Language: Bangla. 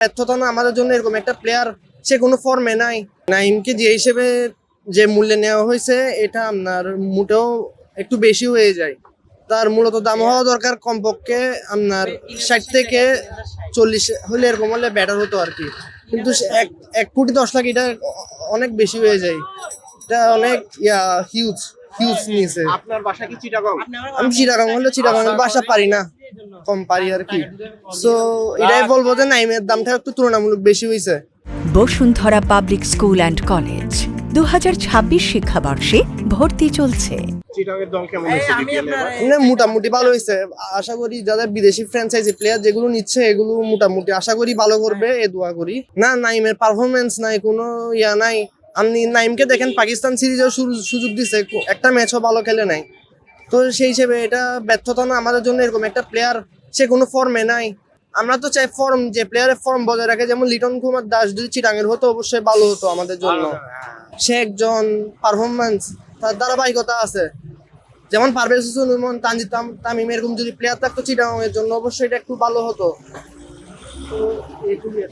ব্যর্থতা না আমাদের জন্য এরকম একটা প্লেয়ার সে কোনো ফর্মে নাই। নাইমকে যে হিসেবে যে মূল্যে নেওয়া হয়েছে এটা আপনার মোটেও একটু বেশি হয়ে যায়। তার মূলত দাম হওয়া দরকার কমপক্ষে আপনার 60 থেকে 40 হলে এরকম হলে বেটার হতো আর কি। কিন্তু 1 কোটি 10 লাখ এটা অনেক বেশি হয়ে যায়। এটা অনেক হিউজ হিউজ নিয়েছে। আপনার বাসা কি চিটাগং? আমি চিটাগাং হলে চিটাগাংয়ের বাসা পারি না, কম পারি আর কি। সো এটাই বলবো যে নাইমের দামটা একটু তুলনামূলক বেশি হয়েছে। Bashundhara public school and college 2026 শিক্ষাবর্ষে ভর্তি চলছে। চিটাগং এর দল কেমন হয়েছে বিপিএল এবার? মানে মোটামুটি ভালো হয়েছে। আশা করি যাদের বিদেশি ফ্র্যাঞ্চাইজি প্লেয়ার যেগুলো নিচ্ছে এগুলো মোটামুটি আশা করি ভালো করবে, এ দোয়া করি। না, নাইমের পারফরমেন্স নাই, কোনো নাই। আপনি নাইমকে দেখেন পাকিস্তান সিরিজেও সুযোগ দিছে, একটা ম্যাচও ভালো খেলে নাই। তো সেই হিসেবে এটা ব্যর্থতা না আমাদের জন্য এরকম একটা প্লেয়ার সে কোনো ফর্মে নাই। আমরা তো চাই ফর্ম, যে প্লেয়ারের ফর্ম বজায় রাখে, যেমন লিটন কুমার দাস যদি চিটাঙের হতো অবশ্যই ভালো হতো আমাদের জন্য। সে একজন পারফরমেন্স, তার ধারাবাহিকতা আছে। যেমন পারভেজ হোসেন ইমন, তানজিদ তামিম এরকম যদি প্লেয়ার থাকতো চিটাগাং এর জন্য অবশ্যই এটা একটু ভালো হতো। তো এইটুকুই।